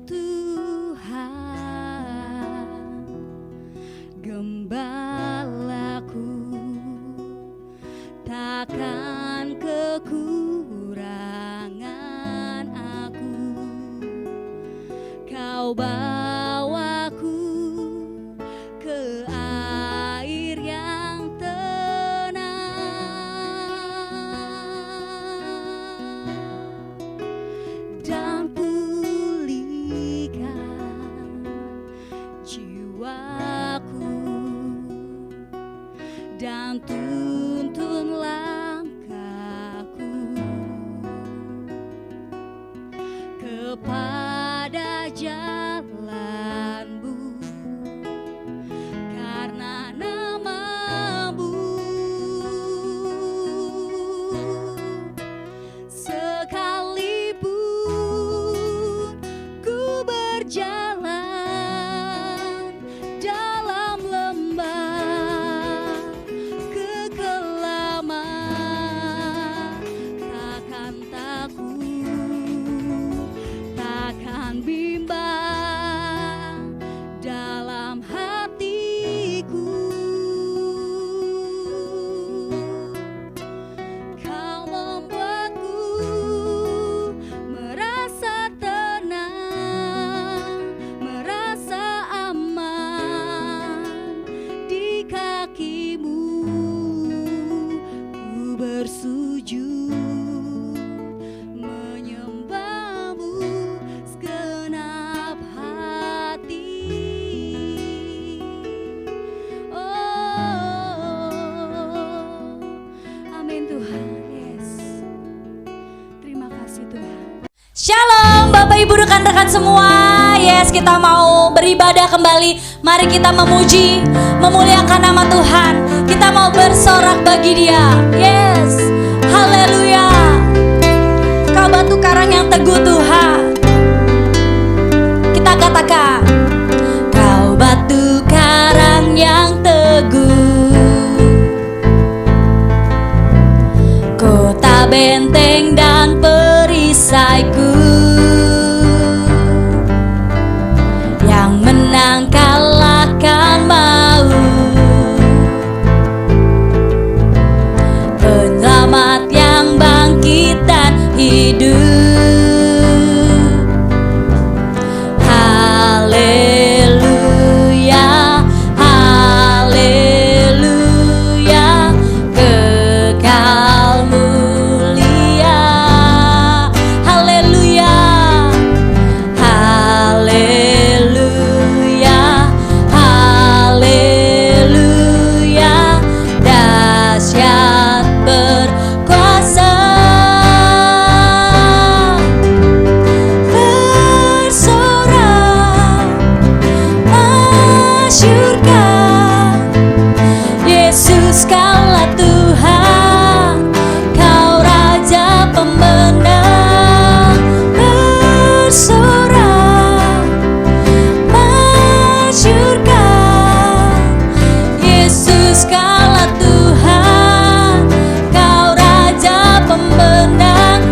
Tuhan, gembalaku, takkan kekurangan aku. Kau bawaku ke air yang tenang dan pulihkan jiwaku dan tuntun langkahku kepada jalan-Mu, karena nama-Mu. Sekalipun ku berjalan dalam lembah kekelaman, takkan takut, takkan bimbang dalam hatiku. Kau membuatku merasa tenang, merasa aman di kaki-Mu. Ku bersujud menyembah-Mu segenap hati. Oh, amin Tuhan. Yes. Terima kasih Tuhan. Shalom Bapak Ibu rekan-rekan semua. Yes, kita mau beribadah kembali. Mari kita memuji, memuliakan nama Tuhan. Kita mau bersorak bagi Dia. Yes, haleluya. Kau batu karang yang teguh Tuhan. Kita katakan, Kau batu karang yang teguh, kota benteng dan perisaiku, yang menang kalahkan maut, penyelamat yang bangkit dan hidup. Haleluya, haleluya, kekal mulia. Haleluya, haleluya, haleluya, dahsyat berkuasa. Bersorak, masyurkan, Yesus Kaulah Tuhan, Kau Raja pemenang. Bersorak, masyurkan, Yesus Kaulah Tuhan, Kau Raja pemenang.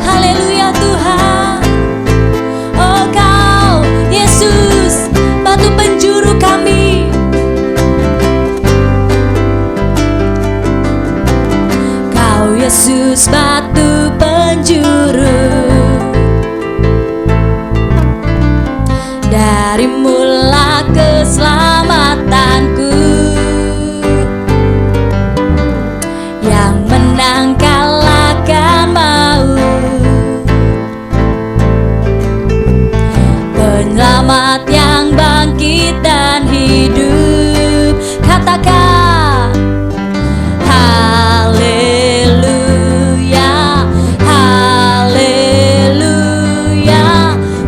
Haleluya Tuhan. Oh Kau Yesus, batu penjuru kami. Kau Yesus, batu penjuru, dari mula keselamatanku, yang menang kalahkan maut, penyelamat yang bangkit dan hidup. Katakan, haleluya, haleluya,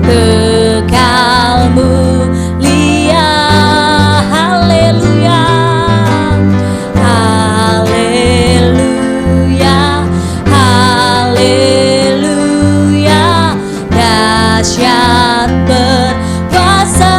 kekal mulia. Haleluya, haleluya, haleluya, dahsyat berkuasa.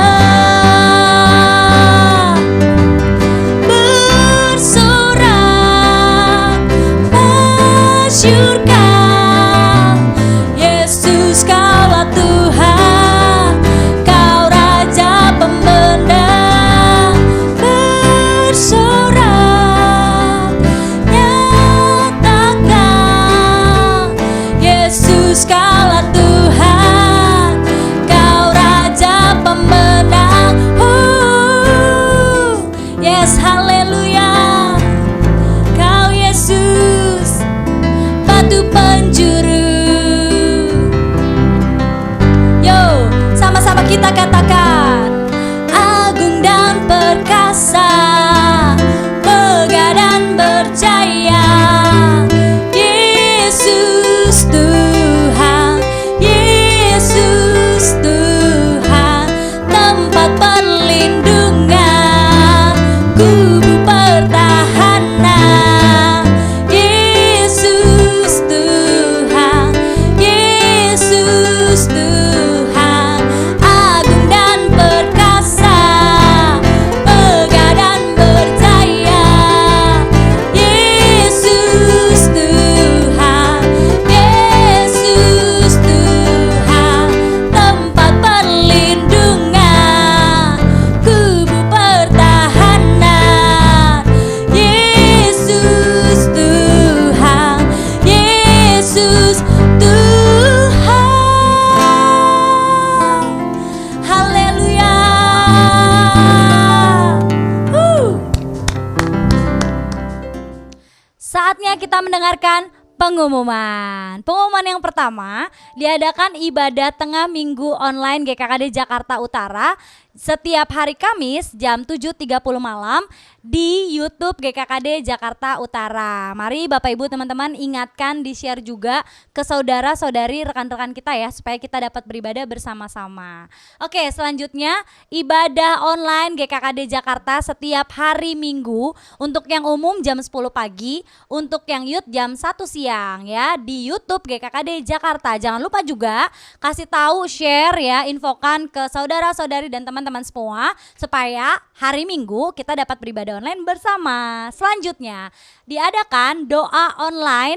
kita mendengarkan pengumuman. Pengumuman yang pertama, diadakan ibadah tengah minggu online GKKD Jakarta Utara setiap hari Kamis jam 7.30 malam di YouTube GKKD Jakarta Utara. Mari Bapak Ibu teman-teman ingatkan, di-share juga ke saudara-saudari rekan-rekan kita ya, supaya kita dapat beribadah bersama-sama. Oke, selanjutnya ibadah online GKKD Jakarta setiap hari Minggu, untuk yang umum jam 10 pagi, untuk yang youth jam 1 siang ya, di YouTube GKKD Jakarta. Jangan lupa juga kasih tahu, share ya, infokan ke saudara-saudari dan teman-teman semua supaya hari Minggu kita dapat beribadah online bersama. Selanjutnya diadakan doa online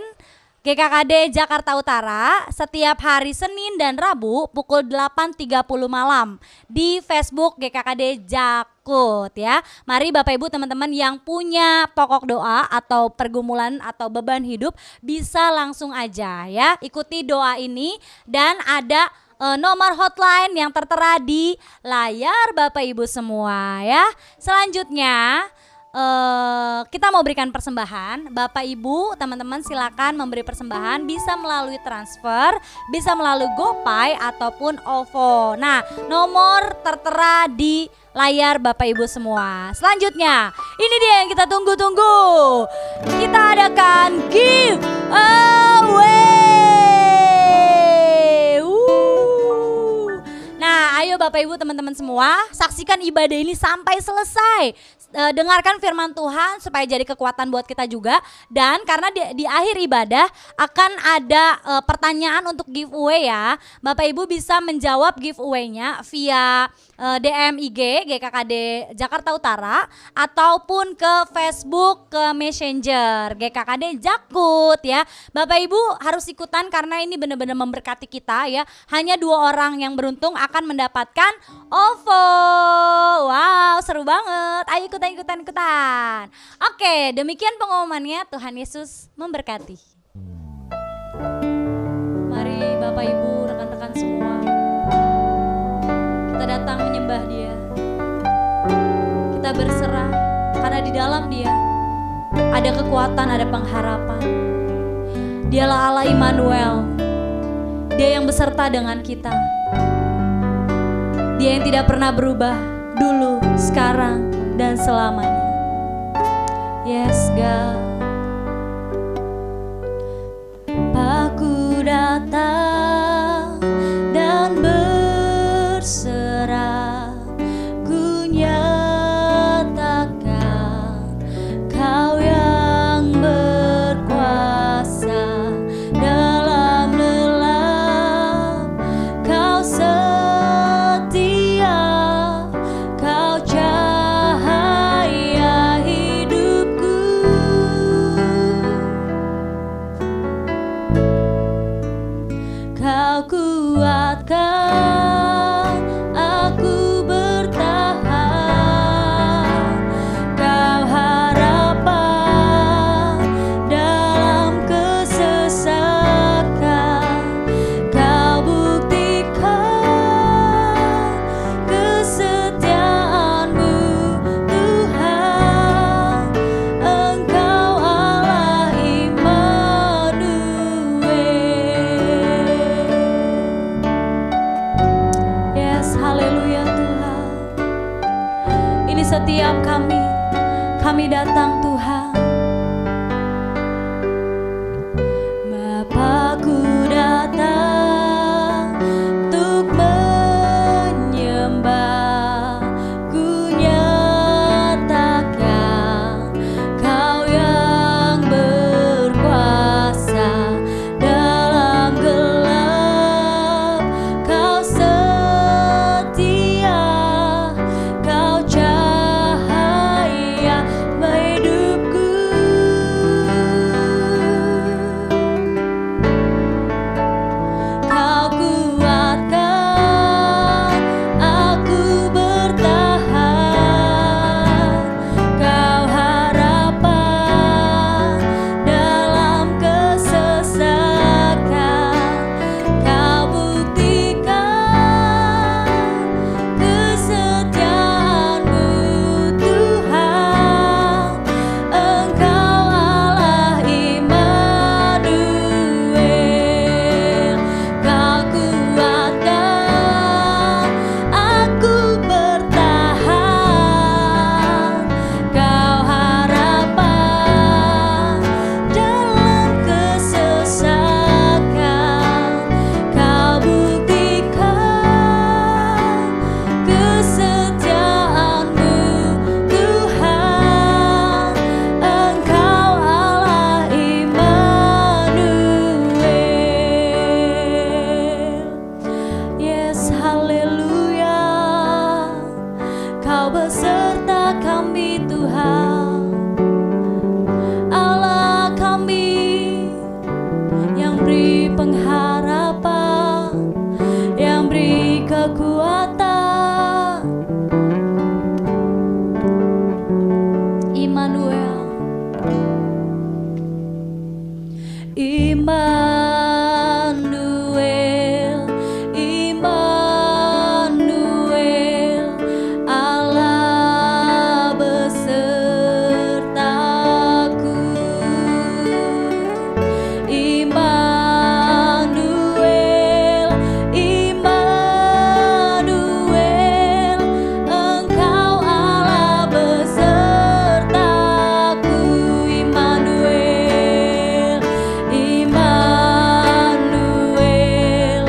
GKKD Jakarta Utara setiap hari Senin dan Rabu pukul 8.30 malam di Facebook GKKD Jakut ya. Mari Bapak Ibu teman-teman yang punya pokok doa atau pergumulan atau beban hidup bisa langsung aja ya ikuti doa ini, dan ada nomor hotline yang tertera di layar Bapak Ibu semua ya. Selanjutnya kita mau berikan persembahan. Bapak Ibu teman-teman silakan memberi persembahan, bisa melalui transfer, bisa melalui GoPay ataupun OVO. Nah, nomor tertera di layar Bapak Ibu semua. Selanjutnya, ini dia yang kita tunggu-tunggu. Kita adakan giveaway. Nah, ayo Bapak Ibu teman-teman semua, saksikan ibadah ini sampai selesai. Dengarkan firman Tuhan supaya jadi kekuatan buat kita juga. Dan karena di akhir ibadah akan ada pertanyaan untuk giveaway ya. Bapak Ibu bisa menjawab giveaway-nya via DM IG GKKD Jakarta Utara ataupun ke Facebook, ke Messenger GKKD Jakut ya. Bapak Ibu harus ikutan karena ini benar-benar memberkati kita ya. Hanya 2 orang yang beruntung akan mendapatkan OVO. Wow, seru banget. Ayo ikutan. Oke, demikian pengumumannya. Tuhan Yesus memberkati. Mari Bapak Ibu, rekan-rekan semua, kita datang menyembah Dia. Kita berserah karena di dalam Dia ada kekuatan, ada pengharapan. Dialah Allah Immanuel. Dia yang beserta dengan kita. Dia yang tidak pernah berubah, dulu, sekarang, dan selamanya. Yes God. Aku datang dan berserah, ku nyatakan Kau yang berkuasa dalam lelah. Kau setia, Kau cahaya hidupku. Kau kuatkan aku bertahan. Kau harapan dalam kesesakan. Kau buktikan kesetiaan-Mu Tuhan. Engkau Allah Immanuel. Yes, haleluya Tuhan. Ini setiap kami datang Tuhan. Bapakku datang untuk menyembah, ku nyatakan Kau yang berkuasa dalam gelap. Kau setia, Kau cahaya hidupku. beserta kami Tuhan, Allah kami yang beri pengharapan, yang beri kekuatan. Immanuel, Immanuel, Immanuel, Allah besertaku. Immanuel, Immanuel, Engkau Allah besertaku. Immanuel, Immanuel,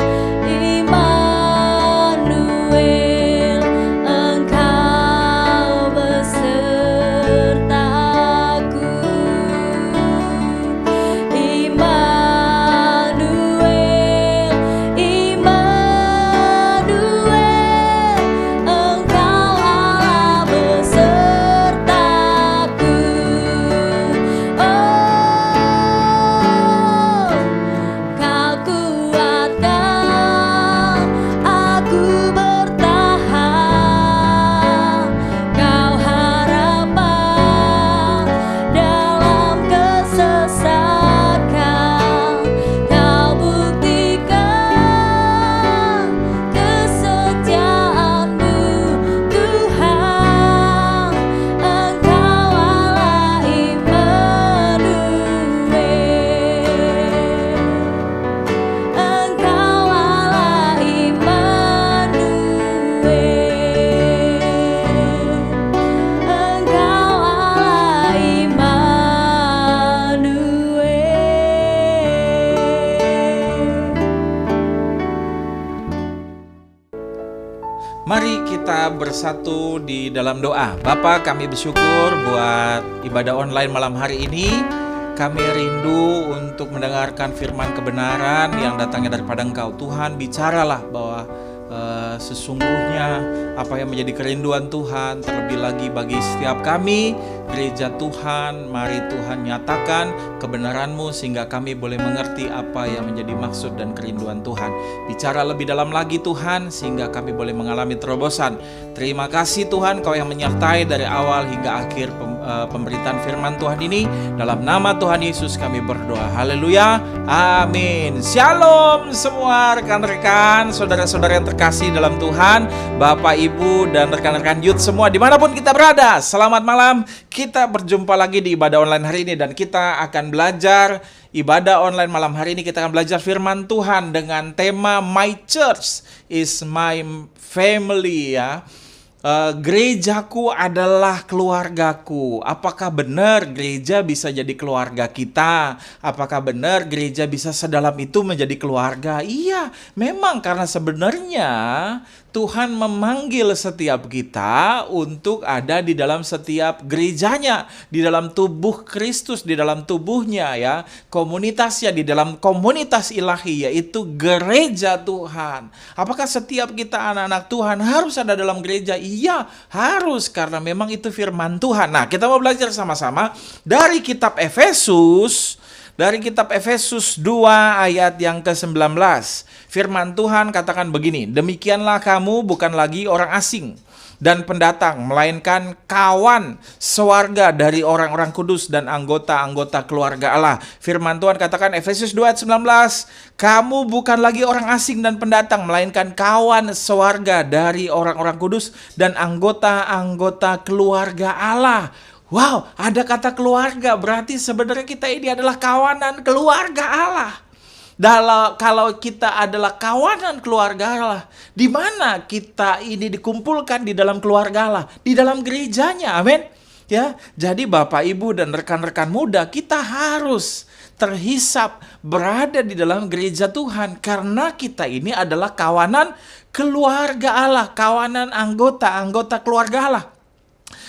Immanuel, Engkau besertaku. Immanuel, Immanuel, Engkau Allah besertaku. Oh, Kau kuatkan aku bertahan, Kau harapan dalam kesesakan, Kau buktikan kesetiaan-Mu Tuhan. Engkau Allah Immanuel, Engkau Allah Immanuel, Engkau Allah Immanuel. Mari kita bersatu di dalam doa. Bapa, kami bersyukur buat ibadah online malam hari ini. Kami rindu untuk mendengarkan firman kebenaran yang datangnya daripada Engkau. Tuhan, bicaralah bahwa sesungguhnya apa yang menjadi kerinduan Tuhan, terlebih lagi bagi setiap kami, gereja Tuhan. Mari Tuhan nyatakan kebenaran-Mu sehingga kami boleh mengerti apa yang menjadi maksud dan kerinduan Tuhan. Bicara lebih dalam lagi Tuhan, sehingga kami boleh mengalami terobosan. Terima kasih Tuhan, Kau yang menyertai dari awal hingga akhir pemberitaan firman Tuhan ini. Dalam nama Tuhan Yesus kami berdoa. Haleluya, amin. Shalom semua rekan-rekan, saudara-saudara yang terkasih dalam Tuhan, Bapak, Ibu, dan rekan-rekan youth semua dimanapun kita berada. Selamat malam. Kita berjumpa lagi di ibadah online hari ini, dan kita akan belajar ibadah online malam hari ini. Kita akan belajar firman Tuhan dengan tema My Church is My Family, ya. Gerejaku adalah keluargaku. Apakah benar gereja bisa jadi keluarga kita? Apakah benar gereja bisa sedalam itu menjadi keluarga? Iya, memang karena sebenarnya Tuhan memanggil setiap kita untuk ada di dalam setiap gerejanya, di dalam tubuh Kristus, di dalam tubuhnya, ya, komunitasnya, di dalam komunitas ilahi, yaitu gereja Tuhan. Apakah setiap kita anak-anak Tuhan harus ada dalam gereja? Iya, harus, karena memang itu firman Tuhan. Nah, kita mau belajar sama-sama dari kitab Efesus. Dari kitab Efesus 2 ayat yang ke-19. Firman Tuhan katakan begini, demikianlah kamu bukan lagi orang asing dan pendatang, melainkan kawan sewarga dari orang-orang kudus dan anggota-anggota keluarga Allah. Firman Tuhan katakan Efesus 2 ayat 19, kamu bukan lagi orang asing dan pendatang, melainkan kawan sewarga dari orang-orang kudus dan anggota-anggota keluarga Allah. Wow, ada kata keluarga, berarti sebenarnya kita ini adalah kawanan keluarga Allah. Kalau kita adalah kawanan keluarga Allah, di mana kita ini dikumpulkan di dalam keluarga Allah, di dalam gerejanya, amin. Ya, jadi Bapak, Ibu, dan rekan-rekan muda, kita harus terhisap berada di dalam gereja Tuhan, karena kita ini adalah kawanan keluarga Allah, kawanan anggota keluarga Allah.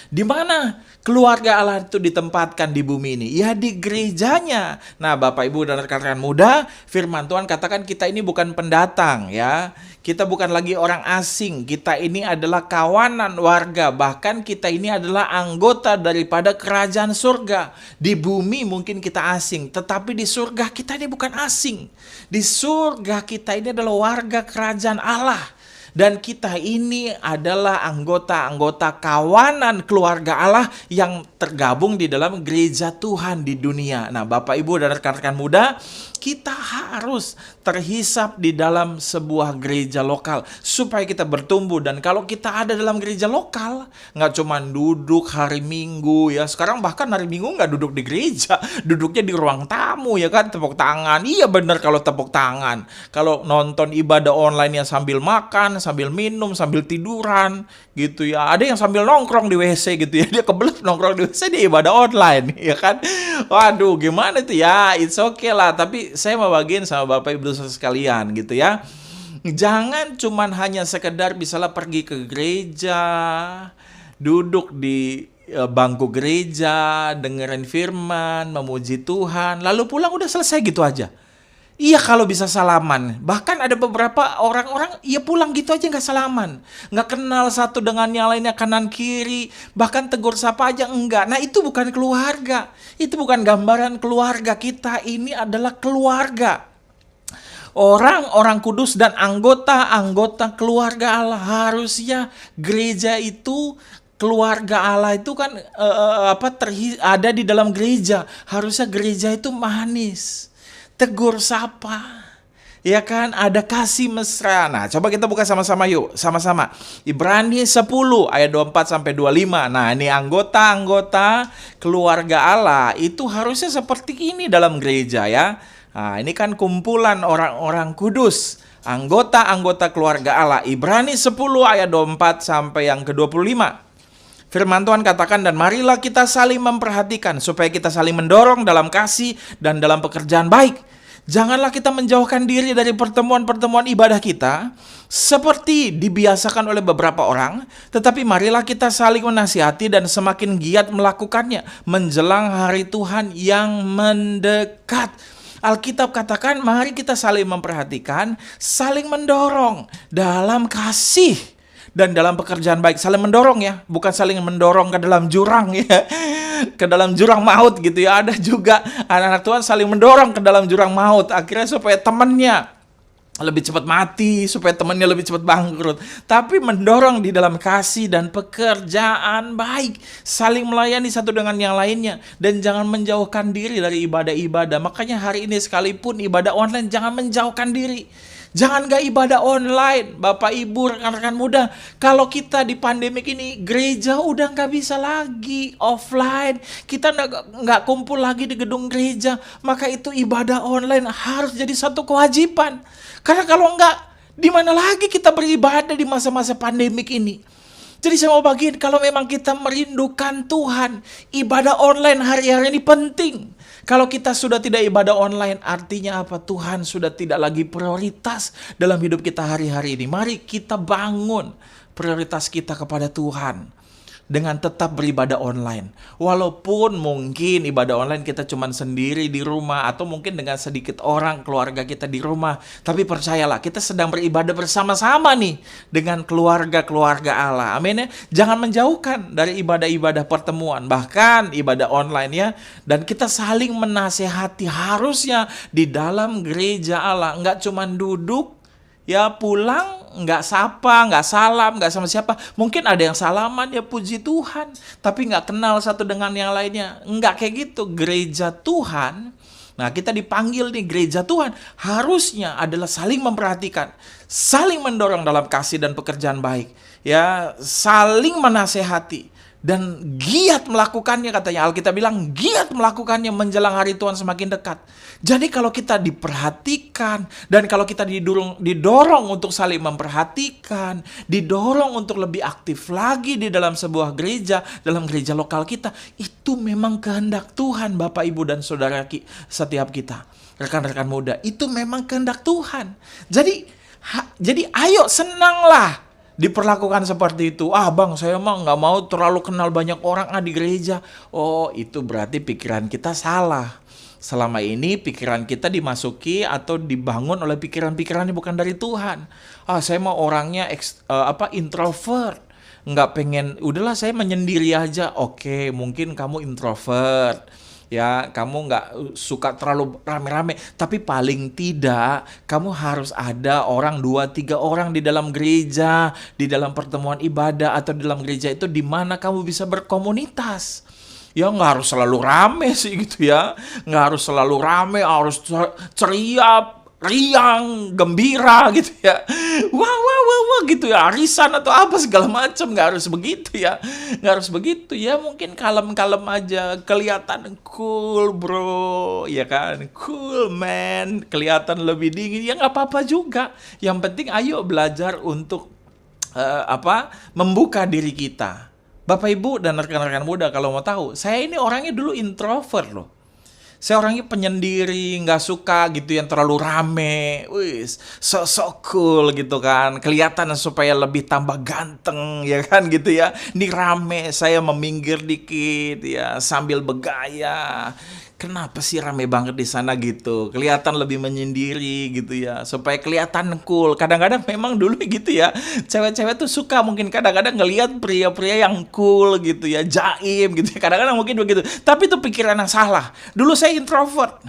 Di mana keluarga Allah itu ditempatkan di bumi ini? Ya, di gerejanya. Nah, Bapak, Ibu, dan rekan-rekan muda, firman Tuhan katakan kita ini bukan pendatang, ya. Kita bukan lagi orang asing, kita ini adalah kawanan warga, bahkan kita ini adalah anggota daripada kerajaan surga. Di bumi mungkin kita asing, tetapi di surga kita ini bukan asing. Di surga kita ini adalah warga kerajaan Allah. Dan kita ini adalah anggota-anggota kawanan keluarga Allah yang tergabung di dalam gereja Tuhan di dunia. Nah, Bapak Ibu dan rekan-rekan muda, kita harus terhisap di dalam sebuah gereja lokal supaya kita bertumbuh. Dan kalau kita ada dalam gereja lokal, nggak cuma duduk hari Minggu ya. Sekarang bahkan hari Minggu nggak duduk di gereja, duduknya di ruang tamu ya kan, tepuk tangan. Iya benar kalau tepuk tangan. Kalau nonton ibadah online yang sambil makan, sambil minum, sambil tiduran gitu ya. Ada yang sambil nongkrong di WC gitu ya. Dia kebelet nongkrong di WC, dia ibadah online ya kan. Waduh, gimana itu ya? It's okay lah, tapi saya mau bagiin sama Bapak Ibu sekalian gitu ya. Jangan cuman hanya sekedar misalnya pergi ke gereja, duduk di bangku gereja, dengerin firman, memuji Tuhan, lalu pulang udah selesai gitu aja. Iya kalau bisa salaman. Bahkan ada beberapa orang-orang ya pulang gitu aja nggak salaman. Nggak kenal satu dengan yang lainnya kanan kiri. Bahkan tegur sapa aja enggak. Nah itu bukan keluarga. Itu bukan gambaran keluarga. Kita ini adalah keluarga. Orang-orang kudus dan anggota-anggota keluarga Allah. Harusnya gereja itu, keluarga Allah itu kan ada di dalam gereja. Harusnya gereja itu manis, tegur sapa, ya kan, ada kasih mesra. Nah, coba kita buka sama-sama yuk, sama-sama. Ibrani 10 ayat 24 sampai 25. Nah, ini anggota-anggota keluarga Allah itu harusnya seperti ini dalam gereja ya. Nah, ini kan kumpulan orang-orang kudus, anggota-anggota keluarga Allah. Ibrani 10 ayat 24 sampai yang ke-25. Firman Tuhan katakan, dan marilah kita saling memperhatikan supaya kita saling mendorong dalam kasih dan dalam pekerjaan baik. Janganlah kita menjauhkan diri dari pertemuan-pertemuan ibadah kita seperti dibiasakan oleh beberapa orang, tetapi marilah kita saling menasihati dan semakin giat melakukannya menjelang hari Tuhan yang mendekat. Alkitab katakan, mari kita saling memperhatikan, saling mendorong dalam kasih dan dalam pekerjaan baik. Saling mendorong ya, bukan saling mendorong ke dalam jurang ya, ke dalam jurang maut gitu ya. Ada juga anak-anak Tuhan saling mendorong ke dalam jurang maut, akhirnya supaya temannya lebih cepat mati, supaya temannya lebih cepat bangkrut. Tapi mendorong di dalam kasih dan pekerjaan baik, saling melayani satu dengan yang lainnya, dan jangan menjauhkan diri dari ibadah-ibadah. Makanya hari ini sekalipun ibadah online, jangan menjauhkan diri. Jangan gak ibadah online, Bapak Ibu, rekan-rekan muda. Kalau kita di pandemik ini, gereja udah gak bisa lagi offline. Kita gak kumpul lagi di gedung gereja. Maka itu ibadah online harus jadi satu kewajiban. Karena kalau enggak, di mana lagi kita beribadah di masa-masa pandemik ini? Jadi saya mau bagiin, kalau memang kita merindukan Tuhan, ibadah online hari-hari ini penting. Kalau kita sudah tidak ibadah online, artinya apa? Tuhan sudah tidak lagi prioritas dalam hidup kita hari-hari ini. Mari kita bangun prioritas kita kepada Tuhan dengan tetap beribadah online. Walaupun mungkin ibadah online kita cuma sendiri di rumah, atau mungkin dengan sedikit orang keluarga kita di rumah. Tapi percayalah, kita sedang beribadah bersama-sama nih dengan keluarga-keluarga Allah. Amin ya. Jangan menjauhkan dari ibadah-ibadah pertemuan, bahkan ibadah online ya. Dan kita saling menasehati, harusnya di dalam gereja Allah. Nggak cuma duduk, ya pulang, nggak sapa, nggak salam, nggak sama siapa. Mungkin ada yang salaman, ya puji Tuhan, tapi nggak kenal satu dengan yang lainnya. Nggak kayak gitu. Gereja Tuhan, nah kita dipanggil nih, gereja Tuhan harusnya adalah saling memperhatikan, saling mendorong dalam kasih dan pekerjaan baik, ya, saling menasehati, dan giat melakukannya. Katanya Alkitab bilang giat melakukannya menjelang hari Tuhan semakin dekat. Jadi kalau kita diperhatikan, dan kalau kita didorong untuk saling memperhatikan, didorong untuk lebih aktif lagi di dalam sebuah gereja, dalam gereja lokal kita, itu memang kehendak Tuhan, Bapak Ibu dan Saudara setiap kita, rekan-rekan muda. Itu memang kehendak Tuhan. Jadi ayo senanglah diperlakukan seperti itu. Ah bang, saya mah nggak mau terlalu kenal banyak orang di gereja. Oh, itu berarti pikiran kita salah. Selama ini pikiran kita dimasuki atau dibangun oleh pikiran-pikiran yang bukan dari Tuhan. Saya mau orangnya introvert. Nggak pengen, udahlah saya menyendiri aja. Oke, mungkin kamu introvert. Ya, kamu nggak suka terlalu rame-rame. Tapi paling tidak, kamu harus ada orang 2-3 orang di dalam gereja, di dalam pertemuan ibadah, atau di dalam gereja itu di mana kamu bisa berkomunitas. Ya nggak harus selalu rame sih gitu ya. Nggak harus selalu rame, harus ceria, riang, gembira gitu ya. Wah gitu ya, arisan atau apa segala macam, nggak harus begitu ya. Nggak harus begitu ya, mungkin kalem-kalem aja, kelihatan cool bro, ya kan, cool man, kelihatan lebih dingin, ya nggak apa-apa juga. Yang penting ayo belajar untuk membuka diri kita. Bapak Ibu dan rekan-rekan muda, kalau mau tahu, saya ini orangnya dulu introvert loh. Saya orangnya penyendiri, nggak suka gitu yang terlalu rame. So cool gitu kan. Kelihatan supaya lebih tambah ganteng ya kan gitu ya. Ini rame, saya meminggir dikit ya sambil bergaya. Kenapa sih rame banget di sana gitu? Kelihatan lebih menyendiri gitu ya, supaya kelihatan cool. Kadang-kadang memang dulu gitu ya, cewek-cewek tuh suka mungkin kadang-kadang ngelihat pria-pria yang cool gitu ya, jaim gitu ya. Kadang-kadang mungkin begitu. Tapi itu pikiran yang salah. Dulu saya introvert.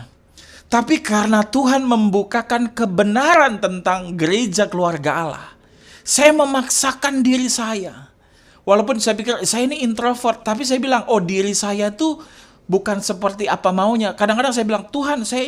Tapi karena Tuhan membukakan kebenaran tentang gereja keluarga Allah, saya memaksakan diri saya. Walaupun saya pikir saya ini introvert, tapi saya bilang, diri saya tuh bukan seperti apa maunya. Kadang-kadang saya bilang, Tuhan, saya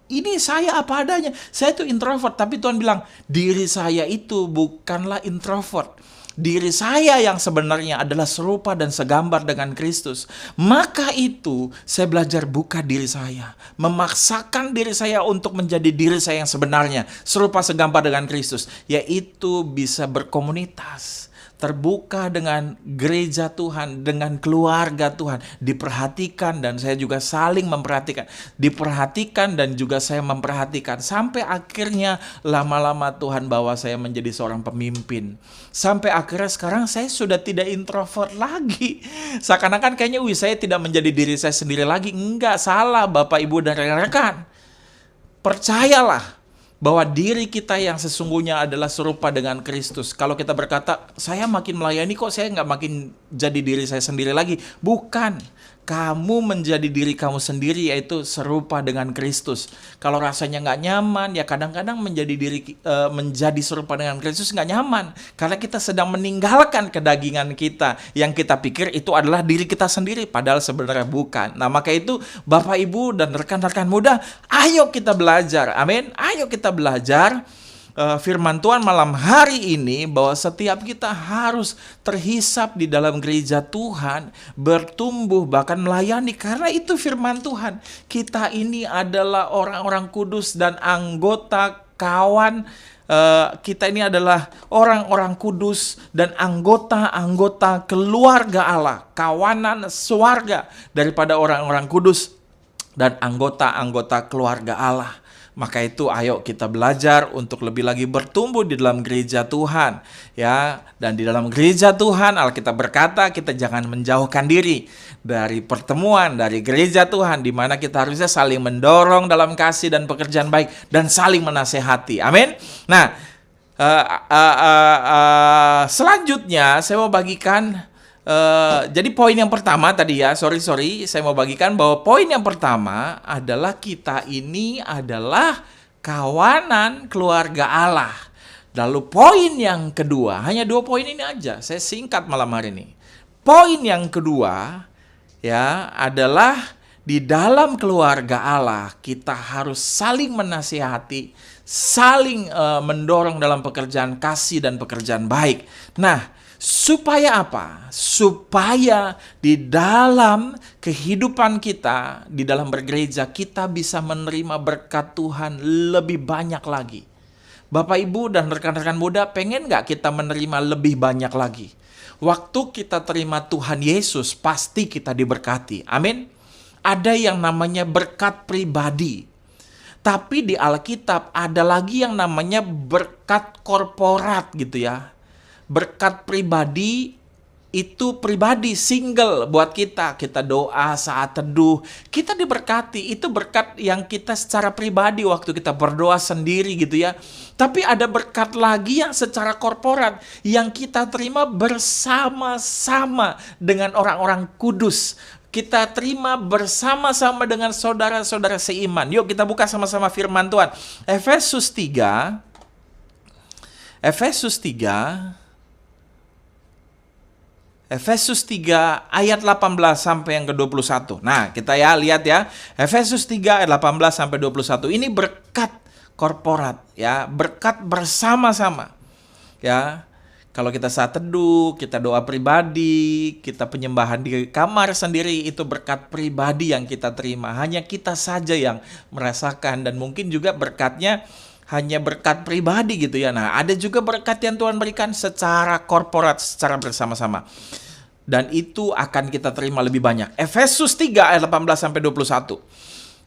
ini saya apa adanya. Saya itu introvert, tapi Tuhan bilang, diri saya itu bukanlah introvert. Diri saya yang sebenarnya adalah serupa dan segambar dengan Kristus. Maka itu saya belajar buka diri saya, memaksakan diri saya untuk menjadi diri saya yang sebenarnya, serupa segambar dengan Kristus, yaitu bisa berkomunitas, terbuka dengan gereja Tuhan, dengan keluarga Tuhan, diperhatikan, dan saya juga saling memperhatikan, diperhatikan dan juga saya memperhatikan, sampai akhirnya lama-lama Tuhan bawa saya menjadi seorang pemimpin, sampai akhirnya sekarang saya sudah tidak introvert lagi. Seakan-akan kayaknya saya tidak menjadi diri saya sendiri lagi. Enggak, salah Bapak Ibu dan rekan-rekan. Percayalah bahwa diri kita yang sesungguhnya adalah serupa dengan Kristus. Kalau kita berkata, saya makin melayani kok saya nggak makin jadi diri saya sendiri lagi. Bukan, kamu menjadi diri kamu sendiri, yaitu serupa dengan Kristus. Kalau rasanya nggak nyaman, ya kadang-kadang menjadi serupa dengan Kristus nggak nyaman. Karena kita sedang meninggalkan kedagingan kita, yang kita pikir itu adalah diri kita sendiri, padahal sebenarnya bukan. Nah, maka itu Bapak Ibu dan rekan-rekan muda, ayo kita belajar. Amin. Ayo kita belajar firman Tuhan malam hari ini, bahwa setiap kita harus terhisap di dalam gereja Tuhan, bertumbuh bahkan melayani, karena itu firman Tuhan. Kita ini adalah orang-orang kudus dan anggota kawan. Kita ini adalah orang-orang kudus dan anggota-anggota keluarga Allah, kawanan swarga daripada orang-orang kudus dan anggota-anggota keluarga Allah. Maka itu ayo kita belajar untuk lebih lagi bertumbuh di dalam gereja Tuhan, ya. Dan di dalam gereja Tuhan, Alkitab berkata kita jangan menjauhkan diri dari pertemuan, dari gereja Tuhan, di mana kita harusnya saling mendorong dalam kasih dan pekerjaan baik dan saling menasehati. Amin. Nah, selanjutnya saya mau bagikan. Jadi poin yang pertama tadi ya, sorry, saya mau bagikan bahwa poin yang pertama adalah kita ini adalah kawanan keluarga Allah. Lalu poin yang kedua, hanya 2 poin ini aja, saya singkat malam hari ini. Poin yang kedua ya adalah di dalam keluarga Allah kita harus saling menasihati, saling mendorong dalam pekerjaan kasih dan pekerjaan baik. Nah, supaya apa? Supaya di dalam kehidupan kita, di dalam bergereja, kita bisa menerima berkat Tuhan lebih banyak lagi. Bapak Ibu dan rekan-rekan muda, pengen gak kita menerima lebih banyak lagi? Waktu kita terima Tuhan Yesus, pasti kita diberkati. Amin. Ada yang namanya berkat pribadi. Tapi di Alkitab ada lagi yang namanya berkat korporat gitu ya. Berkat pribadi itu pribadi, single buat kita. Kita doa saat teduh, kita diberkati. Itu berkat yang kita secara pribadi waktu kita berdoa sendiri gitu ya. Tapi ada berkat lagi yang secara korporat yang kita terima bersama-sama dengan orang-orang kudus. Kita terima bersama-sama dengan saudara-saudara seiman. Yuk kita buka sama-sama firman Tuhan. Efesus 3 ayat 18 sampai yang ke-21. Nah, kita ya lihat ya. Efesus 3 ayat 18 sampai 21. Ini berkat korporat ya, berkat bersama-sama. Ya. Kalau kita saat teduh, kita doa pribadi, kita penyembahan di kamar sendiri, itu berkat pribadi yang kita terima. Hanya kita saja yang merasakan, dan mungkin juga berkatnya hanya berkat pribadi gitu ya. Nah, ada juga berkat yang Tuhan berikan secara korporat, secara bersama-sama. Dan itu akan kita terima lebih banyak. Efesus 3 ayat 18 sampai 21.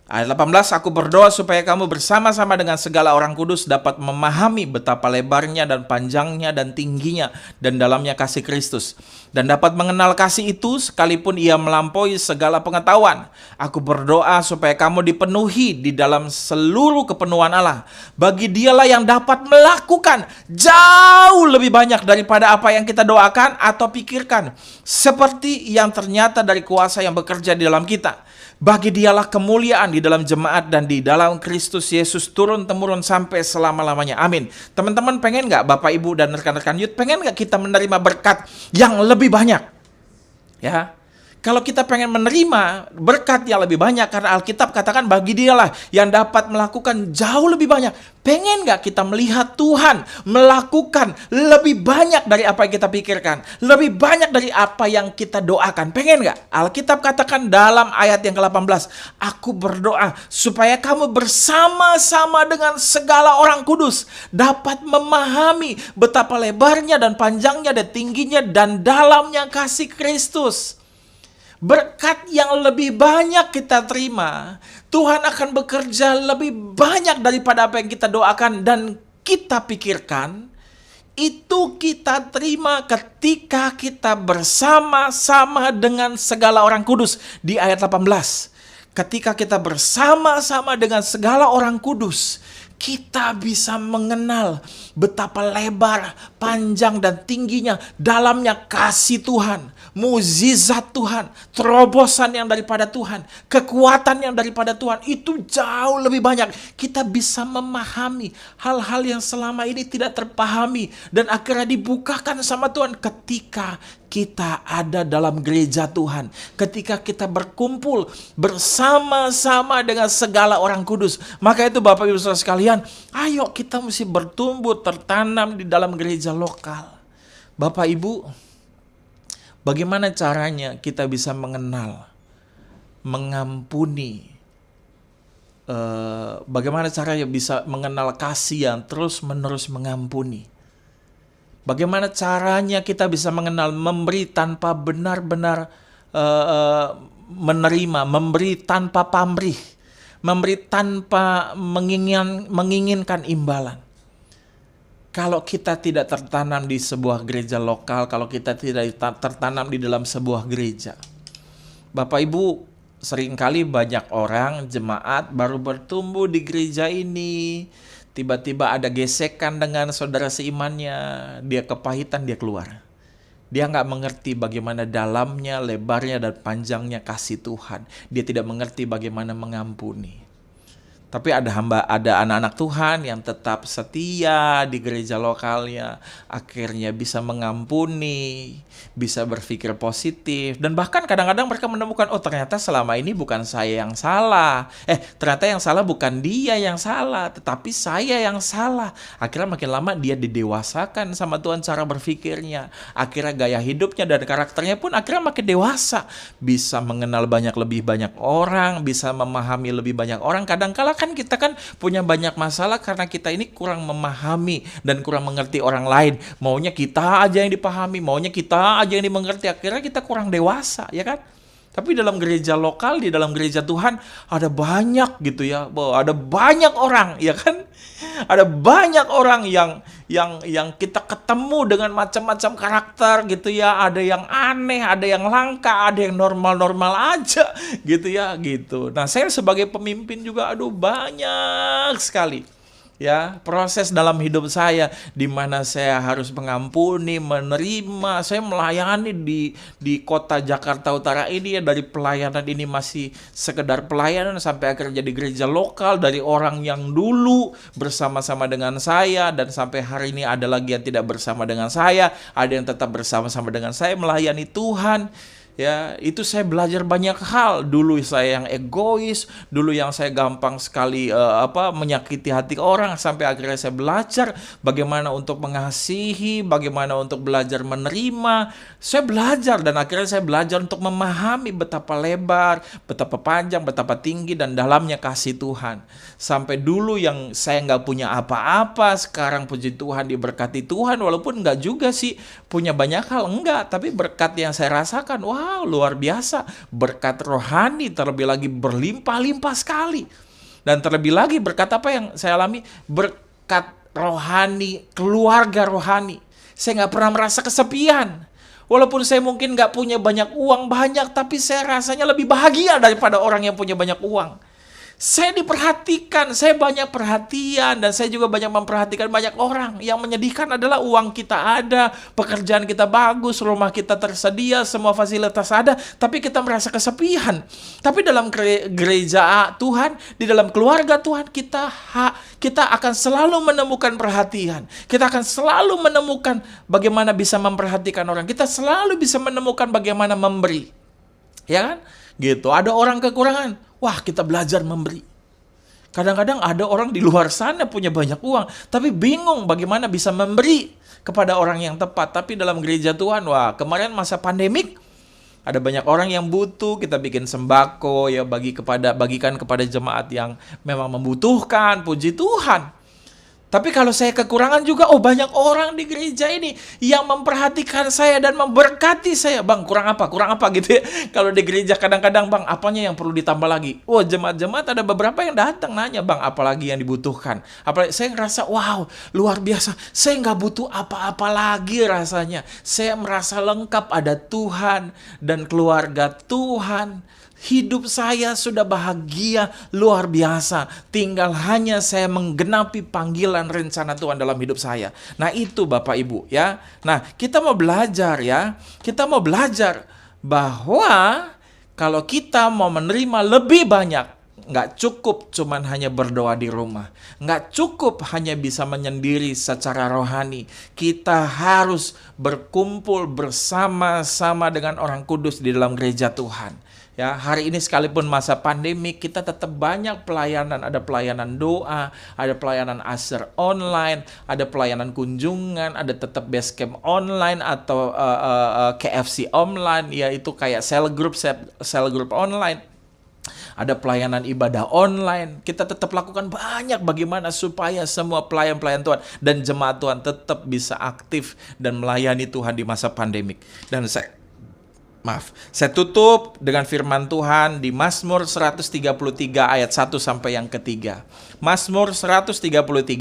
Ayat 18, aku berdoa supaya kamu bersama-sama dengan segala orang kudus dapat memahami betapa lebarnya dan panjangnya dan tingginya dan dalamnya kasih Kristus. Dan dapat mengenal kasih itu sekalipun ia melampaui segala pengetahuan. Aku berdoa supaya kamu dipenuhi di dalam seluruh kepenuhan Allah. Bagi dialah yang dapat melakukan jauh lebih banyak daripada apa yang kita doakan atau pikirkan. Seperti yang ternyata dari kuasa yang bekerja di dalam kita. Bagi dialah kemuliaan di dalam jemaat dan di dalam Kristus Yesus turun-temurun sampai selama-lamanya. Amin. Teman-teman pengen gak Bapak Ibu dan rekan-rekan youth, pengen gak kita menerima berkat yang lebih banyak? Ya. Kalau kita pengen menerima berkat yang lebih banyak, karena Alkitab katakan bagi dialah yang dapat melakukan jauh lebih banyak. Pengen gak kita melihat Tuhan melakukan lebih banyak dari apa yang kita pikirkan? Lebih banyak dari apa yang kita doakan? Pengen gak? Alkitab katakan dalam ayat yang ke-18, aku berdoa supaya kamu bersama-sama dengan segala orang kudus dapat memahami betapa lebarnya dan panjangnya dan tingginya dan dalamnya kasih Kristus. Berkat yang lebih banyak kita terima, Tuhan akan bekerja lebih banyak daripada apa yang kita doakan dan kita pikirkan. Itu kita terima ketika kita bersama-sama dengan segala orang kudus. Di ayat 18, ketika kita bersama-sama dengan segala orang kudus, kita bisa mengenal betapa lebar, panjang, dan tingginya, dalamnya kasih Tuhan, mukjizat Tuhan, terobosan yang daripada Tuhan, kekuatan yang daripada Tuhan. Itu jauh lebih banyak. Kita bisa memahami hal-hal yang selama ini tidak terpahami dan akhirnya dibukakan sama Tuhan ketika kita ada dalam gereja Tuhan, ketika kita berkumpul bersama-sama dengan segala orang kudus. Maka itu Bapak Ibu Saudara sekalian, ayo kita mesti bertumbuh, tertanam di dalam gereja lokal. Bapak Ibu, bagaimana caranya kita bisa mengenal, mengampuni, bagaimana caranya bisa mengenal kasih yang terus-menerus mengampuni? Bagaimana caranya kita bisa mengenal memberi tanpa benar-benar menerima, memberi tanpa pamrih, memberi tanpa menginginkan imbalan? Kalau kita tidak tertanam di sebuah gereja lokal, kalau kita tidak tertanam di dalam sebuah gereja, Bapak Ibu, seringkali banyak orang, jemaat baru bertumbuh di gereja ini, tiba-tiba ada gesekan dengan saudara seimannya, dia kepahitan, dia keluar. Dia nggak mengerti bagaimana dalamnya, lebarnya, dan panjangnya kasih Tuhan. Dia tidak mengerti bagaimana mengampuni. Tapi ada anak-anak Tuhan yang tetap setia di gereja lokalnya, akhirnya bisa mengampuni, bisa berpikir positif, dan bahkan kadang-kadang mereka menemukan, oh ternyata selama ini bukan saya yang salah, ternyata yang salah bukan dia yang salah, tetapi saya yang salah. Akhirnya makin lama dia didewasakan sama Tuhan cara berpikirnya, akhirnya gaya hidupnya dan karakternya pun akhirnya makin dewasa, bisa mengenal lebih banyak orang, bisa memahami lebih banyak orang. Kadang-kala kan kita kan punya banyak masalah karena kita ini kurang memahami dan kurang mengerti orang lain. Maunya kita aja yang dipahami, maunya kita aja yang dimengerti. Akhirnya kita kurang dewasa, ya kan? Tapi dalam gereja lokal, di dalam gereja Tuhan ada banyak gitu ya. Ada banyak orang, ya kan? Ada banyak orang yang kita ketemu dengan macam-macam karakter gitu ya. Ada yang aneh, ada yang langka, ada yang normal-normal aja gitu ya, gitu. Nah, saya sebagai pemimpin juga aduh banyak sekali ya proses dalam hidup saya di mana saya harus mengampuni, menerima. Saya melayani di kota Jakarta Utara ini ya, dari pelayanan ini masih sekedar pelayanan sampai akhirnya jadi gereja lokal, dari orang yang dulu bersama-sama dengan saya dan sampai hari ini ada lagi yang tidak bersama dengan saya, ada yang tetap bersama-sama dengan saya melayani Tuhan. Ya, itu saya belajar banyak hal. Dulu saya yang egois, dulu yang saya gampang sekali menyakiti hati orang, sampai akhirnya saya belajar bagaimana untuk mengasihi, bagaimana untuk belajar menerima. Saya belajar dan akhirnya saya belajar untuk memahami betapa lebar, betapa panjang, betapa tinggi dan dalamnya kasih Tuhan. Sampai dulu yang saya nggak punya apa-apa, sekarang puji Tuhan diberkati Tuhan, walaupun nggak juga sih punya banyak hal, enggak, tapi berkat yang saya rasakan, wow, luar biasa. Berkat rohani terlebih lagi berlimpah-limpah sekali. Dan terlebih lagi berkat apa yang saya alami? Berkat rohani, keluarga rohani. Saya nggak pernah merasa kesepian. Walaupun saya mungkin nggak punya banyak uang banyak, tapi saya rasanya lebih bahagia daripada orang yang punya banyak uang. Saya diperhatikan, saya banyak perhatian, dan saya juga banyak memperhatikan banyak orang. Yang menyedihkan adalah uang kita ada, pekerjaan kita bagus, rumah kita tersedia, semua fasilitas ada, tapi kita merasa kesepian. Tapi dalam gereja Tuhan, di dalam keluarga Tuhan, kita akan selalu menemukan perhatian. Kita akan selalu menemukan bagaimana bisa memperhatikan orang. Kita selalu bisa menemukan bagaimana memberi. Ya kan? Gitu. Ada orang kekurangan. Wah, kita belajar memberi. Kadang-kadang ada orang di luar sana punya banyak uang, tapi bingung bagaimana bisa memberi kepada orang yang tepat. Tapi dalam gereja Tuhan, wah, kemarin masa pandemik, ada banyak orang yang butuh, kita bikin sembako, ya bagikan kepada jemaat yang memang membutuhkan, puji Tuhan. Tapi kalau saya kekurangan juga, banyak orang di gereja ini yang memperhatikan saya dan memberkati saya. Bang, kurang apa gitu ya. Kalau di gereja kadang-kadang, bang, apanya yang perlu ditambah lagi? Jemaat-jemaat ada beberapa yang datang nanya, bang, apalagi yang dibutuhkan? Apalagi saya ngerasa, wow, luar biasa. Saya nggak butuh apa-apa lagi rasanya. Saya merasa lengkap, ada Tuhan dan keluarga Tuhan. Hidup saya sudah bahagia luar biasa. Tinggal hanya saya menggenapi panggilan rencana Tuhan dalam hidup saya. Nah, itu Bapak Ibu ya. Nah, kita mau belajar ya. Kita mau belajar bahwa kalau kita mau menerima lebih banyak, nggak cukup cuman hanya berdoa di rumah. Nggak cukup hanya bisa menyendiri secara rohani. Kita harus berkumpul bersama-sama dengan orang kudus di dalam gereja Tuhan. Ya, hari ini sekalipun masa pandemi, kita tetap banyak pelayanan. Ada pelayanan doa, ada pelayanan aser online, ada pelayanan kunjungan, ada tetap base camp online atau KFC online, yaitu kayak cell group online. Ada pelayanan ibadah online. Kita tetap lakukan banyak bagaimana supaya semua pelayan-pelayan Tuhan dan jemaat Tuhan tetap bisa aktif dan melayani Tuhan di masa pandemik. Dan saya tutup dengan firman Tuhan di Mazmur 133 ayat 1 sampai yang ketiga. Mazmur 133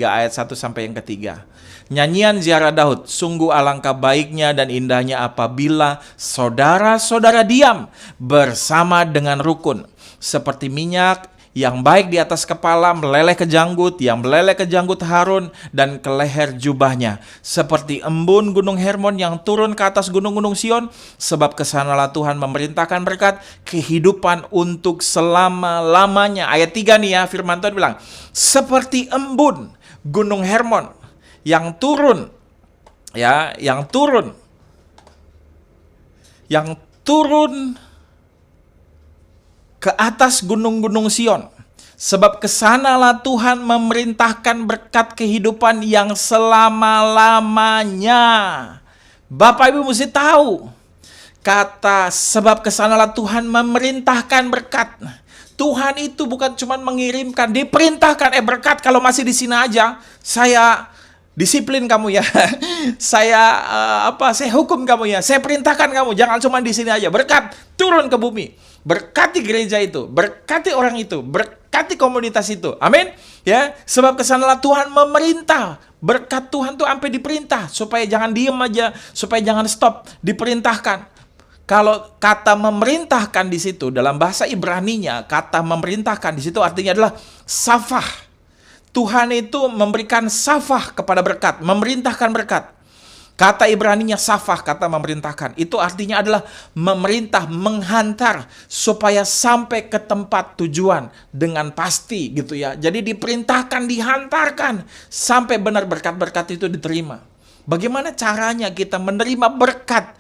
ayat 1 sampai yang ketiga. Nyanyian ziarah Daud, sungguh alangkah baiknya dan indahnya apabila saudara-saudara diam bersama dengan rukun. Seperti minyak yang baik di atas kepala meleleh ke janggut, yang meleleh ke janggut Harun dan ke leher jubahnya. Seperti embun gunung Hermon yang turun ke atas gunung-gunung Sion, sebab kesanalah Tuhan memerintahkan berkat kehidupan untuk selama-lamanya. Ayat 3 nih ya, firman Tuhan bilang, seperti embun gunung Hermon yang turun ke atas gunung-gunung Sion. Sebab kesanalah Tuhan memerintahkan berkat kehidupan yang selama-lamanya. Bapak Ibu mesti tahu, kata sebab kesanalah Tuhan memerintahkan berkat. Tuhan itu bukan cuma mengirimkan, diperintahkan berkat kalau masih di sini aja. Saya disiplin kamu ya. Saya hukum kamu ya. Saya perintahkan kamu, jangan cuma di sini aja. Berkat turun ke bumi. Berkati gereja itu, berkati orang itu, berkati komunitas itu. Amin. Ya, sebab kesanalah Tuhan memerintah. Berkat Tuhan tuh sampai diperintah supaya jangan diem aja, supaya jangan stop, diperintahkan. Kalau kata memerintahkan di situ dalam bahasa Ibraninya, kata memerintahkan di situ artinya adalah safah. Tuhan itu memberikan safah kepada berkat, memerintahkan berkat. Kata Ibraninya safah, kata memerintahkan. Itu artinya adalah memerintah, menghantar supaya sampai ke tempat tujuan dengan pasti gitu ya. Jadi diperintahkan, dihantarkan sampai benar berkat-berkat itu diterima. Bagaimana caranya kita menerima berkat?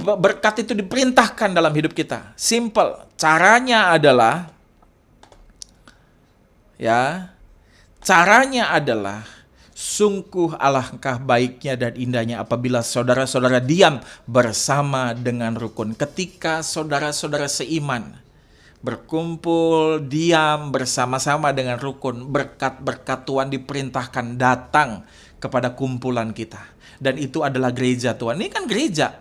Berkat itu diperintahkan dalam hidup kita. Simple. Caranya adalah sungguh alangkah baiknya dan indahnya apabila saudara-saudara diam bersama dengan rukun. Ketika saudara-saudara seiman berkumpul, diam bersama-sama dengan rukun, berkat-berkat Tuhan diperintahkan datang kepada kumpulan kita. Dan itu adalah gereja Tuhan. Ini kan gereja.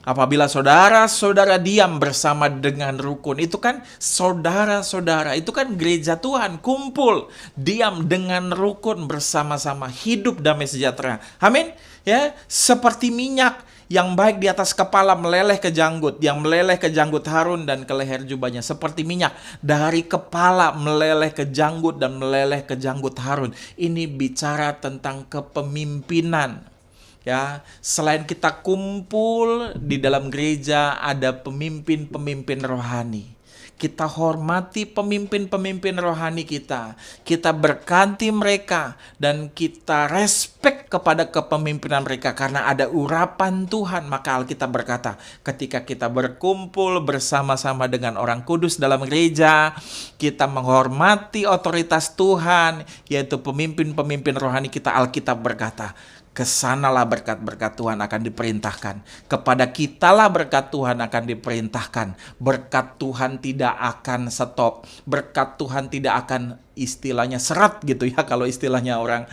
Apabila saudara-saudara diam bersama dengan rukun, itu kan saudara-saudara, itu kan gereja Tuhan, kumpul, diam dengan rukun bersama-sama, hidup damai sejahtera. Amin. Ya, seperti minyak yang baik di atas kepala meleleh ke janggut, yang meleleh ke janggut Harun dan ke leher jubahnya, seperti minyak dari kepala meleleh ke janggut dan meleleh ke janggut Harun. Ini bicara tentang kepemimpinan. Ya, selain kita kumpul di dalam gereja, ada pemimpin-pemimpin rohani. Kita hormati pemimpin-pemimpin rohani kita. Kita berkati mereka dan kita respek kepada kepemimpinan mereka karena ada urapan Tuhan. Maka Alkitab berkata, ketika kita berkumpul bersama-sama dengan orang kudus dalam gereja, kita menghormati otoritas Tuhan, yaitu pemimpin-pemimpin rohani kita. Alkitab berkata, kesanalah berkat-berkat Tuhan akan diperintahkan. Kepada kitalah berkat Tuhan akan diperintahkan. Berkat Tuhan tidak akan stop. Berkat Tuhan tidak akan istilahnya seret gitu ya. Kalau istilahnya orang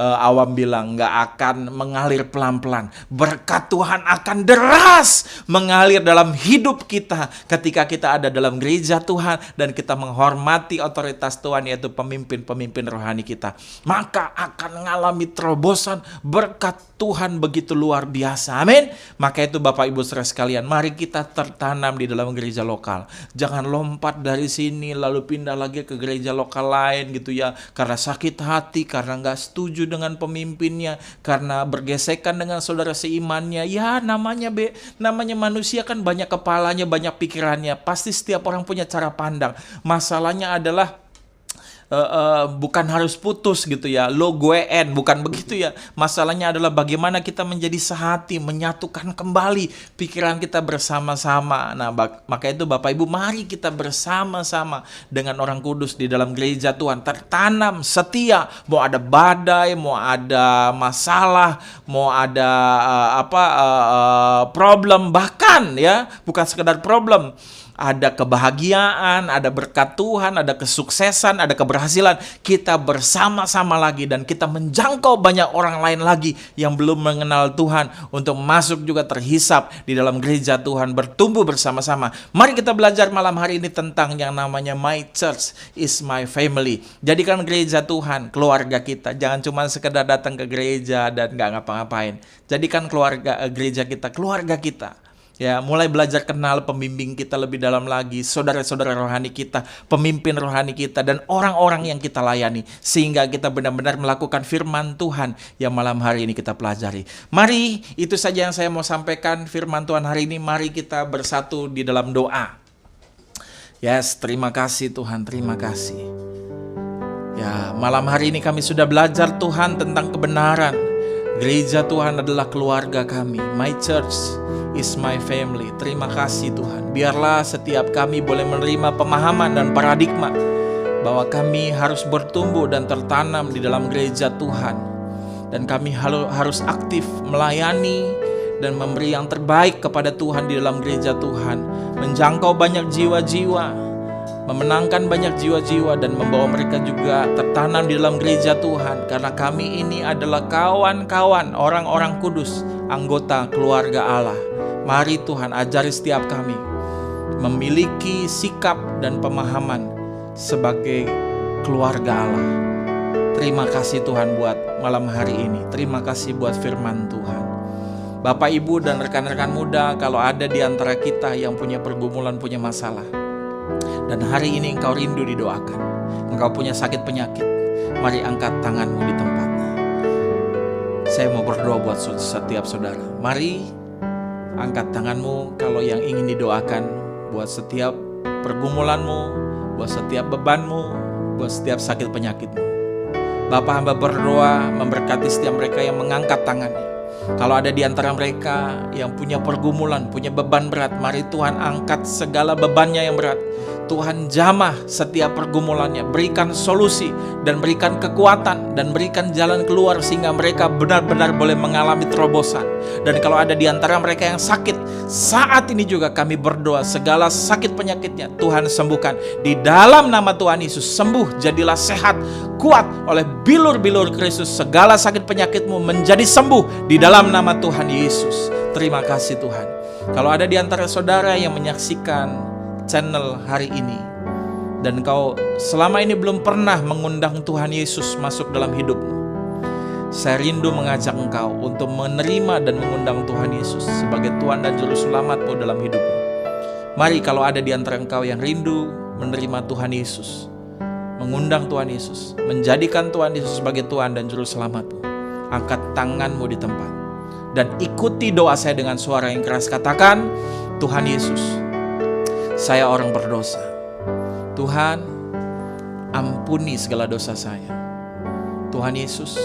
awam bilang, nggak akan mengalir pelan-pelan. Berkat Tuhan akan deras mengalir dalam hidup kita ketika kita ada dalam gereja Tuhan dan kita menghormati otoritas Tuhan, yaitu pemimpin-pemimpin rohani kita. Maka akan mengalami terobosan. Berkat Tuhan begitu luar biasa. Amin. Maka itu Bapak Ibu saudara sekalian, mari kita tertanam di dalam gereja lokal. Jangan lompat dari sini lalu pindah lagi ke gereja lokal lain gitu ya, karena sakit hati, karena nggak setuju dengan pemimpinnya, karena bergesekan dengan saudara seimannya. Ya namanya manusia kan banyak kepalanya, banyak pikirannya. Pasti setiap orang punya cara pandang. Masalahnya adalah bukan harus putus gitu ya, lo gue en, bukan begitu ya. Masalahnya adalah bagaimana kita menjadi sehati, menyatukan kembali pikiran kita bersama-sama. Nah, maka itu Bapak Ibu, mari kita bersama-sama dengan orang kudus di dalam gereja Tuhan, tertanam setia. Mau ada badai, mau ada masalah, mau ada problem, bahkan ya bukan sekedar problem, ada kebahagiaan, ada berkat Tuhan, ada kesuksesan, ada keberhasilan. Kita bersama-sama lagi dan kita menjangkau banyak orang lain lagi yang belum mengenal Tuhan untuk masuk juga terhisap di dalam gereja Tuhan, bertumbuh bersama-sama. Mari kita belajar malam hari ini tentang yang namanya My Church is My Family. Jadikan gereja Tuhan keluarga kita. Jangan cuma sekedar datang ke gereja dan nggak ngapa-ngapain. Jadikan gereja kita keluarga kita. Ya, mulai belajar kenal pembimbing kita lebih dalam lagi, saudara-saudara rohani kita, pemimpin rohani kita, dan orang-orang yang kita layani, sehingga kita benar-benar melakukan firman Tuhan yang malam hari ini kita pelajari. Mari, itu saja yang saya mau sampaikan firman Tuhan hari ini. Mari kita bersatu di dalam doa. Yes, terima kasih Tuhan, terima kasih. Ya, malam hari ini kami sudah belajar Tuhan tentang kebenaran. Gereja Tuhan adalah keluarga kami. My church is my family. Terima kasih Tuhan. Biarlah setiap kami boleh menerima pemahaman dan paradigma bahwa kami harus bertumbuh dan tertanam di dalam gereja Tuhan. Dan kami harus aktif melayani dan memberi yang terbaik kepada Tuhan di dalam gereja Tuhan. Menjangkau banyak jiwa-jiwa. memenangkan banyak jiwa-jiwa dan membawa mereka juga tertanam di dalam gereja Tuhan. Karena kami ini adalah kawan-kawan orang-orang kudus, anggota keluarga Allah. Mari Tuhan ajari setiap kami memiliki sikap dan pemahaman sebagai keluarga Allah. Terima kasih Tuhan buat malam hari ini. Terima kasih buat firman Tuhan. Bapak, Ibu, dan rekan-rekan muda, kalau ada di antara kita yang punya pergumulan, punya masalah, dan hari ini engkau rindu didoakan, engkau punya sakit penyakit, mari angkat tanganmu di tempat. Saya mau berdoa buat setiap saudara. Mari angkat tanganmu kalau yang ingin didoakan buat setiap pergumulanmu, buat setiap bebanmu, buat setiap sakit penyakitmu. Bapak, hamba berdoa memberkati setiap mereka yang mengangkat tangannya. Kalau ada di antara mereka yang punya pergumulan, punya beban berat, mari Tuhan angkat segala bebannya yang berat. Tuhan jamah setiap pergumulannya, berikan solusi dan berikan kekuatan dan berikan jalan keluar sehingga mereka benar-benar boleh mengalami terobosan. Dan kalau ada di antara mereka yang sakit, saat ini juga kami berdoa segala sakit penyakitnya Tuhan sembuhkan. Di dalam nama Tuhan Yesus, sembuh, jadilah sehat, kuat oleh bilur-bilur Kristus. Segala sakit penyakitmu menjadi sembuh di dalam nama Tuhan Yesus. Terima kasih Tuhan. Kalau ada di antara saudara yang menyaksikan channel hari ini dan kau selama ini belum pernah mengundang Tuhan Yesus masuk dalam hidupmu, saya rindu mengajak engkau untuk menerima dan mengundang Tuhan Yesus sebagai Tuhan dan Juru Selamatmu dalam hidupmu. Mari kalau ada di antara engkau yang rindu menerima Tuhan Yesus, mengundang Tuhan Yesus, menjadikan Tuhan Yesus sebagai Tuhan dan Juru Selamatmu, angkat tanganmu di tempat dan ikuti doa saya dengan suara yang keras. Katakan, Tuhan Yesus, saya orang berdosa. Tuhan, ampuni segala dosa saya. Tuhan Yesus,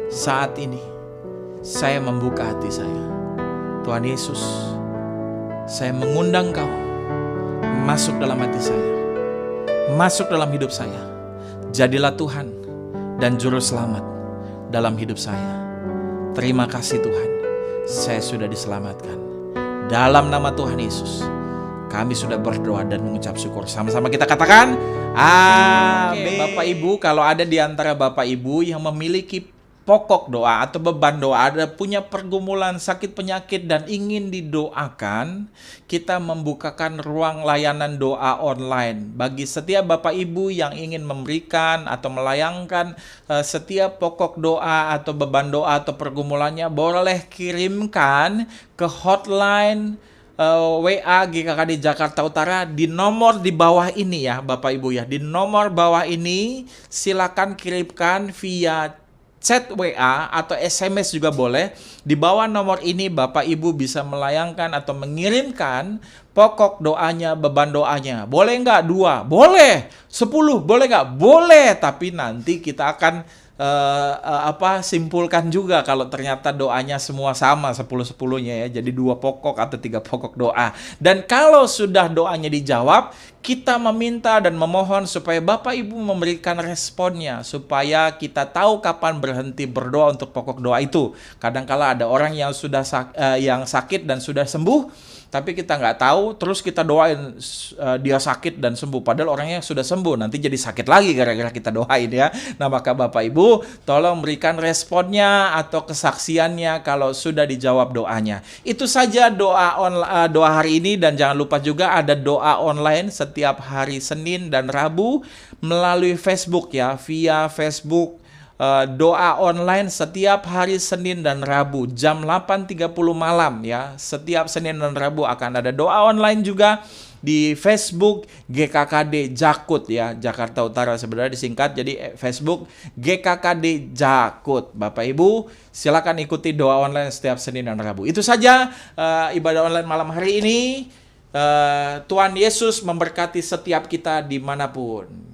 saat ini saya membuka hati saya. Tuhan Yesus, saya mengundang Kau masuk dalam hati saya, masuk dalam hidup saya. Jadilah Tuhan dan Juru Selamat dalam hidup saya. Terima kasih Tuhan, saya sudah diselamatkan. Dalam nama Tuhan Yesus, kami sudah berdoa dan mengucap syukur. Sama-sama kita katakan, amin. Bapak Ibu, kalau ada di antara Bapak Ibu yang memiliki pokok doa atau beban doa, ada punya pergumulan sakit penyakit dan ingin didoakan, kita membukakan ruang layanan doa online. Bagi setiap Bapak Ibu yang ingin memberikan atau melayangkan setiap pokok doa atau beban doa atau pergumulannya, boleh kirimkan ke hotline WA GKKD Jakarta Utara di nomor di bawah ini ya Bapak Ibu ya. Di nomor bawah ini silakan kirimkan via chat WA atau SMS juga boleh. Di bawah nomor ini Bapak Ibu bisa melayangkan atau mengirimkan pokok doanya, beban doanya. Boleh nggak 2? Boleh. 10? Boleh nggak? Boleh. Tapi nanti kita akan simpulkan juga kalau ternyata doanya semua sama 10-10-nya ya. Jadi 2 pokok atau 3 pokok doa. Dan kalau sudah doanya dijawab, kita meminta dan memohon supaya Bapak Ibu memberikan responnya supaya kita tahu kapan berhenti berdoa untuk pokok doa itu. Kadang-kala ada orang yang sudah yang sakit dan sudah sembuh, tapi kita nggak tahu, terus kita doain dia sakit dan sembuh. Padahal orangnya sudah sembuh, nanti jadi sakit lagi gara-gara kita doain ya. Nah maka Bapak Ibu, tolong berikan responnya atau kesaksiannya kalau sudah dijawab doanya. Itu saja doa hari ini, dan jangan lupa juga ada doa online setiap hari Senin dan Rabu melalui Facebook ya, via Facebook. Doa online setiap hari Senin dan Rabu jam 8.30 malam ya. Setiap Senin dan Rabu akan ada doa online juga di Facebook GKKD Jakut ya, Jakarta Utara sebenarnya disingkat jadi Facebook GKKD Jakut. Bapak Ibu silakan ikuti doa online setiap Senin dan Rabu. Itu saja ibadah online malam hari ini. Tuhan Yesus memberkati setiap kita dimanapun.